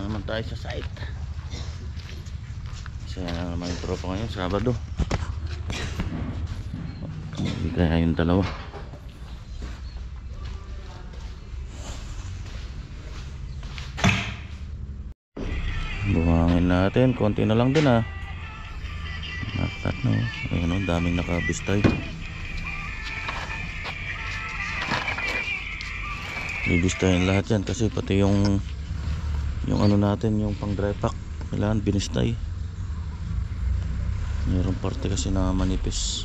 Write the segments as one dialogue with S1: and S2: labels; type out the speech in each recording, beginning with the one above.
S1: naman tayo sa site. Saya na naman yung tropa ngayon, Sabado. Hindi kaya yung dalawa. Buhangin natin, konti na lang din ah. Nakat no. Ayun o, daming nakabistay. Bibistahin lahat yan kasi pati yung ano natin, yung pang dry pack kailangan binistay. Mayroong parte kasi na manipis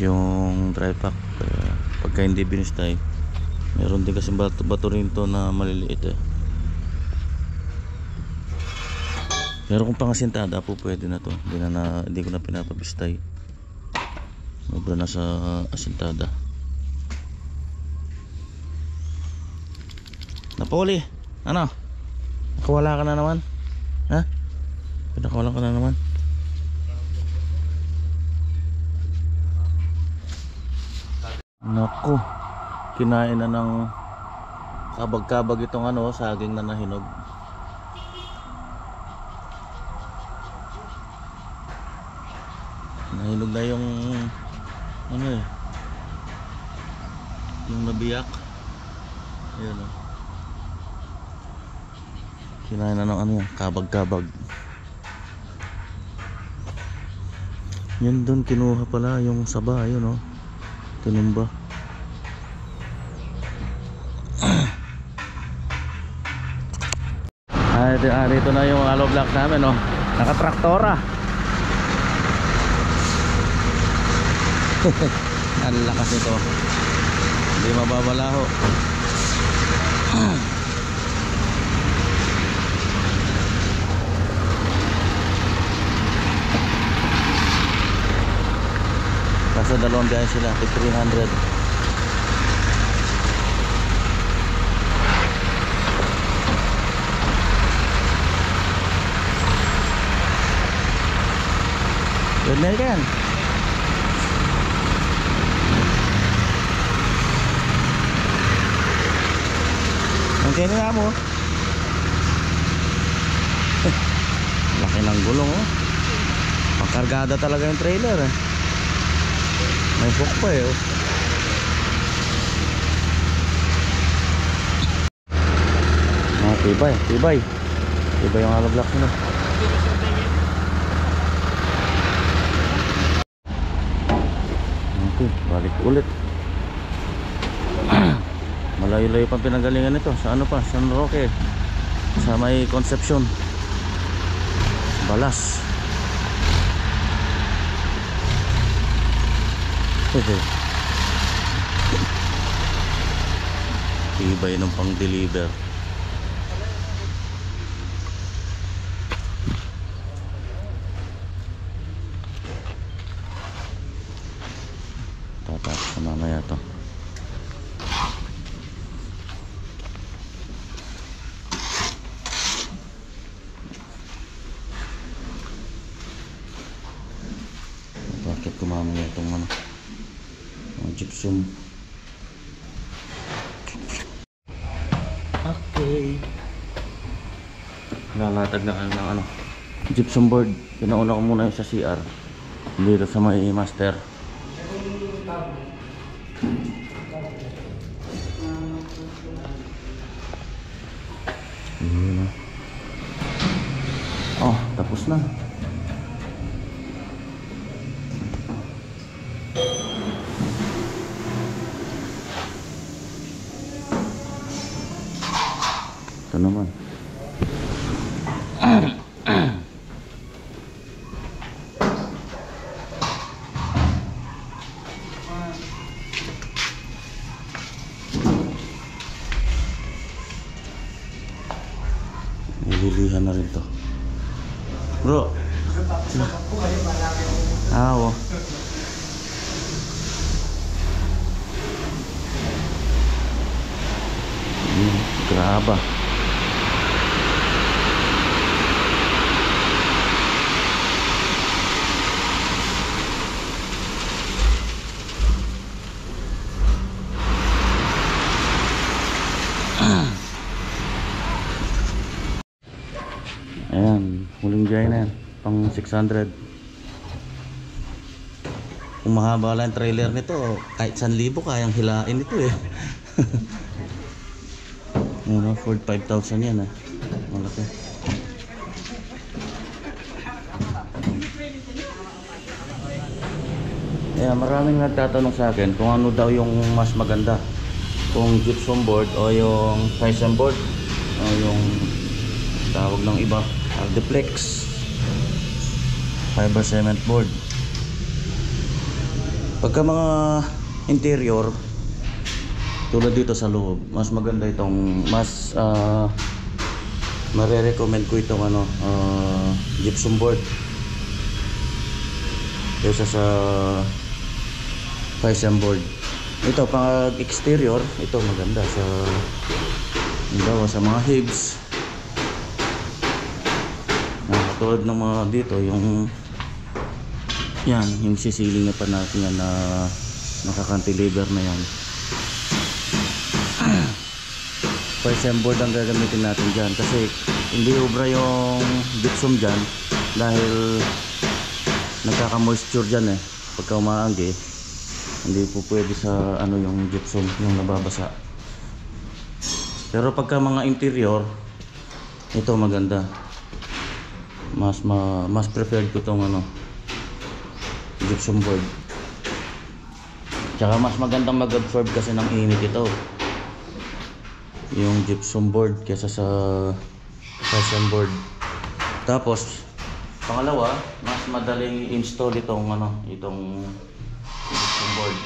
S1: yung dry pack, kaya pagka hindi binistay, meron din kasi bato rin to na maliliit eh. Pero kung pangasintada po pwede na to, hindi ko na pinapabistay. Sobra na sa asintada. Napoli, ano? Nakawala ka na naman? Ha? Pinakawala ka na naman? Naku, kinain na ng kabag-kabag itong ano, saging na nahinog. Nahinog na yung ano eh, yung nabiyak. Ayun o. Kinain na ng ano yan, kabag-kabag. Yan doon kinuha pala yung saba, ayun o. Tinumba. Dito na yung hollow block namin o. Nakatraktora. Ang lakas nito, hindi mababalaho. Kaso dalawang biyahe sila, 300. Good na yan. Ang kaya nga mo. Laki ng gulong oh. Pangkargada talaga yung trailer eh. May hook pa eh oh. Tibay yung hollow block nila. Okay, balik ulit. Malayo-layo pang pinanggalingan nito. Sa ano pa? San Roque. Sa may Concepcion. Balas. Tibay ng pang-deliver. Tatapos na mamaya to. Bakit kumamaya itong ano, gypsum. Okay, lalatag na ng ano, gypsum board. Pinauna ko muna yung sa CR dito sa may master. Oh, tapos na. Ito naman. Nililihan na rin to. Bro. Oo. Graba. Ayan, huling jay na yan. Pang 600. Kung mahaba lang yung trailer nito, kahit 1,000 kayang hilain ito eh. Ayan, Ford 5,000 yan ah. Malaki. Ayan, maraming nagtatanong sa akin kung ano daw yung mas maganda. Kung gypsum board o yung Tyson board o yung tawag ng iba, Aldeflex fiber cement board. Pagka mga interior tulad dito sa loob, mas maganda itong mare-recommend ko itong gypsum board kaysa sa Tyson board. Ito pag exterior, ito maganda sa mga hibs. Katulad ng mga dito, yung yan, yung sisiling na pa natin yan na nakakantilever na yan. Tyson board ang gagamitin natin dyan kasi hindi ubra yung gypsum dyan dahil nagkaka-moisture dyan eh. Pagka umaanggi, hindi po pwede sa yung gypsum yung nababasa. Pero pagka mga interior, ito maganda. Mas preferred ko tong gypsum board. Tsaka mas magandang mag-absorb kasi ng init ito, yung gypsum board kaysa sa Tyson board. Tapos pangalawa, mas madaling install itong gypsum board.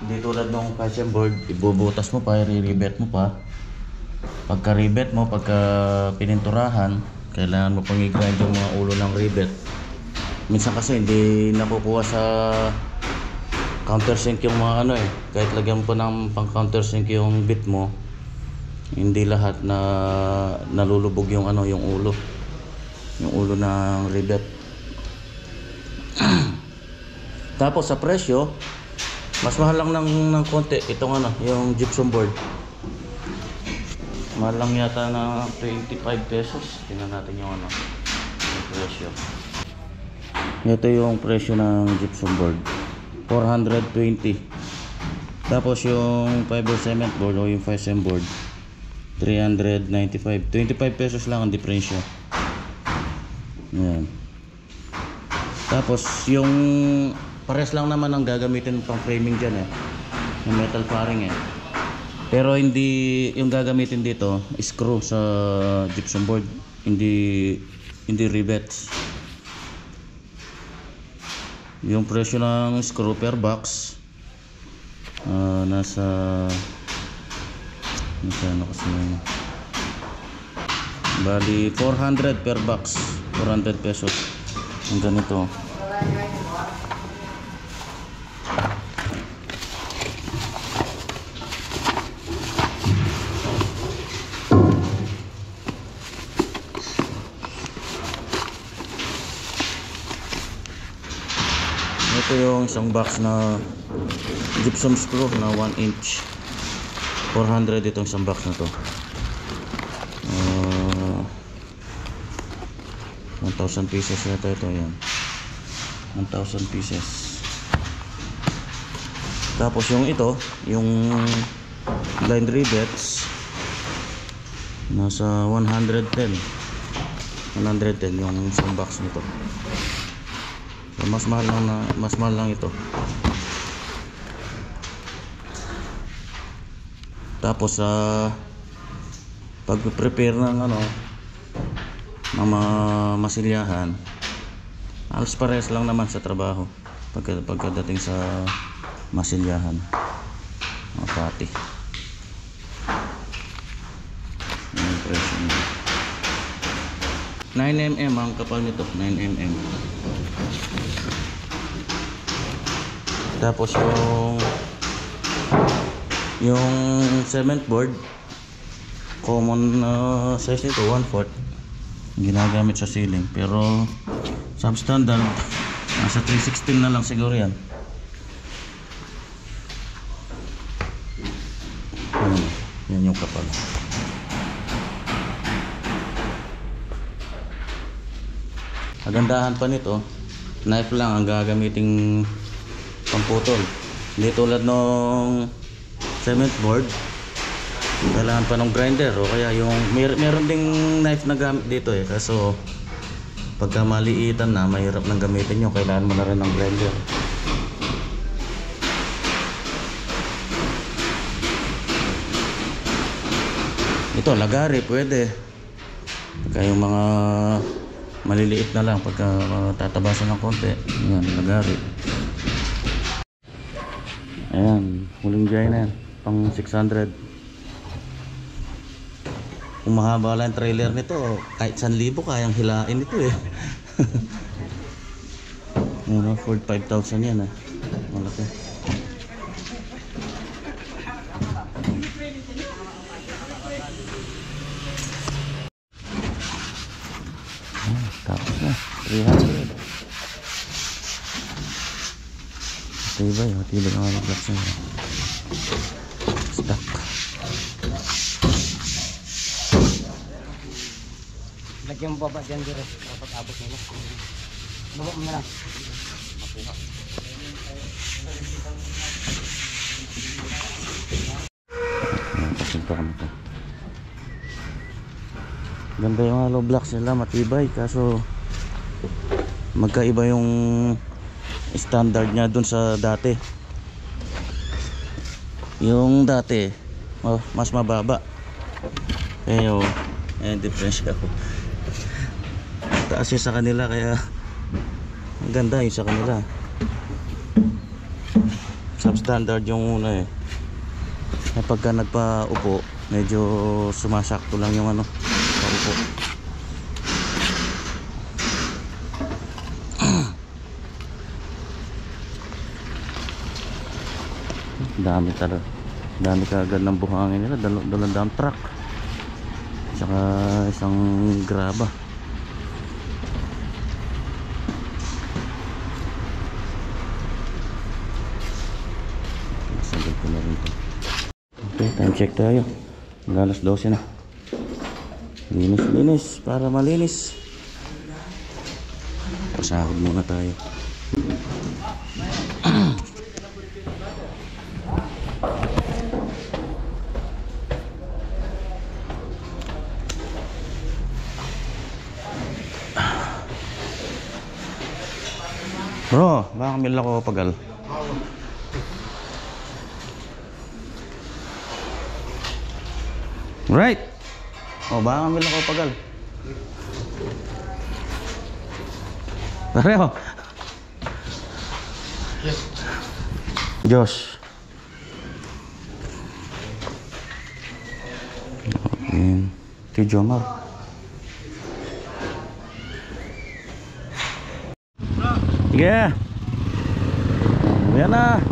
S1: Hindi tulad ng Tyson board, ibubutas mo pa, i-ribet mo pa. Pagka ribet mo, pagka pininturahan, kailangan mo pang i-grind yung mga ulo ng ribet. Minsan kasi hindi nakukuha sa countersink yung mga kahit lagyan po ng pang countersink yung bit mo, hindi lahat na nalulubog yung yung ulo ng ribet. Tapos sa presyo, mas mahal lang ng konti itong yung gypsum board. Mahal lang yata na 25 pesos. Tingnan natin yung yung presyo. Ito yung presyo ng gypsum board, 420. Tapos yung fiber cement board o yung Tyson board, 395. 25 pesos lang ang diferensya. Yan. Tapos yung pares lang naman ang gagamitin pang framing dyan yung metal paring pero hindi yung gagamitin dito screw sa gypsum board, hindi rivets. Yung presyo ng screw per box nasa kasi bali 400 per box, 400 pesos ang ganito. Ito yung isang box na gypsum screw na 1 inch, 400 itong isang box na to. 1,000 pieces yata ito. Yan, 1,000 pieces. Tapos yung yung blind rivets, nasa 110 yung isang box nito. So mas mahal lang ito. Tapos pag-prepare ng mga masilyahan, halos parehas lang naman sa trabaho pagkadating sa masilyahan, mga pati. Yung presyo niya 9mm ang kapal nito, 9mm. Tapos yung cement board, common size nito 1/4 ginagamit sa ceiling, pero substandard nasa 316 na lang siguro yan. Yan yung kapal. Kagandahan pa nito, knife lang ang gagamiting pamputol. Hindi tulad nung cement board, kailangan pa ng grinder o kaya yung meron ding knife na gamit dito eh. Kaso pagka maliitan na, mahirap nang gamitin nyo, kailangan mo na rin ng grinder. Ito lagari pwede, pagka yung mga maliliit na lang, pagka tatabasan ng konti, yan lagari. Ayan, huling jay na yan, pang 600. Kung mahaba lang yung trailer nito, kahit 1,000 kayang hilain ito eh. Ano, 45,000 yan eh, malaki. Tapos na 300. Matibay ang mga blocks na stock.
S2: Lagyan mo ba dyan dire dapat abot nila. Baba mo na lang. Makuha.
S1: Pasinta kami ito. Ganda yung hollow blocks nila, matibay, kaso magkaiba yung standard niya dun sa dati. Yung dati mas mababa, kaya difference ako. Taas yung sa kanila, kaya ang ganda yung sa kanila. Substandard yung una eh. Pagka nagpa-upo, medyo sumasakto lang yung ano, paupo. Dami talaga, dami kaagad ng buhangin nila, dalang dump truck tsaka isang graba. Nasagad ko na rin ito. Okay, time check tayo, alas 12 na. Linis para malinis. Pasahod muna tayo. Bro, baka kamil ako pagal. Right. Oh, baka kamil ako pagal. Pareho.
S2: Yes.
S1: Josh. Okay. Tio Jomar. Yeah. Yan na.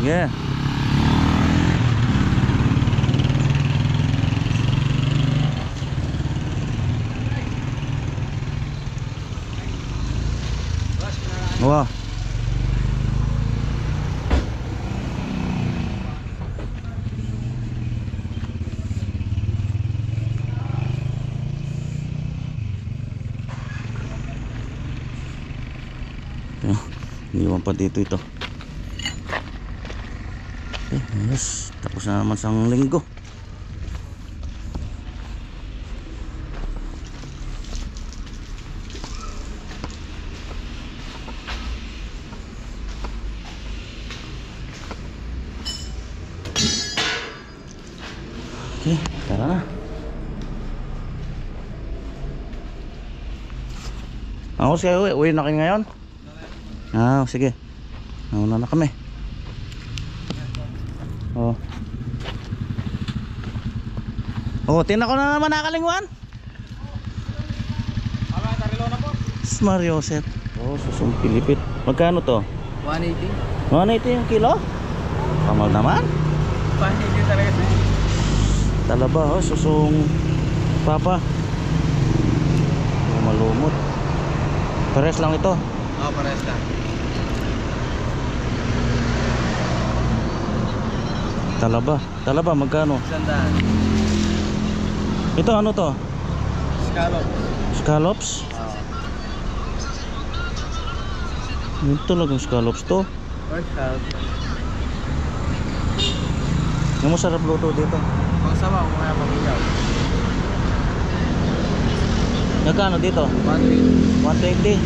S1: Yeah. Wow. Iniwan pa dito ito. Okay, yes. Tapos na naman sang linggo. Okay, tara na. Ako kayo, uwi na kayo ngayon? Ah, sige. Nauna na kami. Oh. Oh, tingnan ko na naman nakalingwan.
S2: Tarilo na po.
S1: Mario set. Oh, susong pilipit. Magkano to?
S2: 180.
S1: 180 yung kilo? Kamal naman.
S2: 180 talaga siya.
S1: Talaba, oh, susong papa. Oh, malumot. Pares lang ito.
S2: Oo, pares lang.
S1: Talaba magkano?
S2: 100.
S1: Ito ano to?
S2: Scallop.
S1: Scallops? Yun talagang scallops to.
S2: Or scallop.
S1: Yung masarap luto dito.
S2: Ang sama kung kaya pamilaw.
S1: Nagkano dito?
S2: 120.
S1: 120.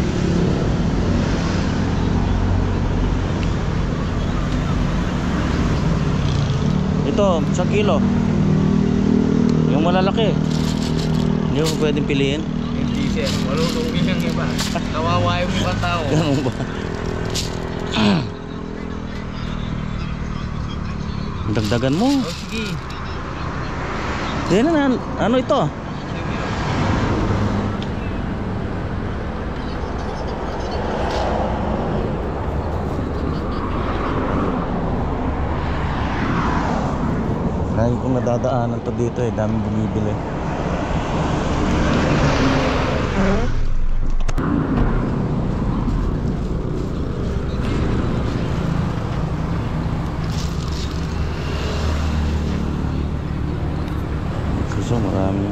S1: Ito, 1 kilo. Yung malalaki. Hindi mo pwedeng piliin.
S2: Hindi sir. Malulungin yung iba. Kawawa yung ibang tao.
S1: Ganun ba? Dagdagan mo.
S2: O sige.
S1: Hindi na, ano ito? Lagi kong nadadaanan to dito eh, daming bumibili. So marami.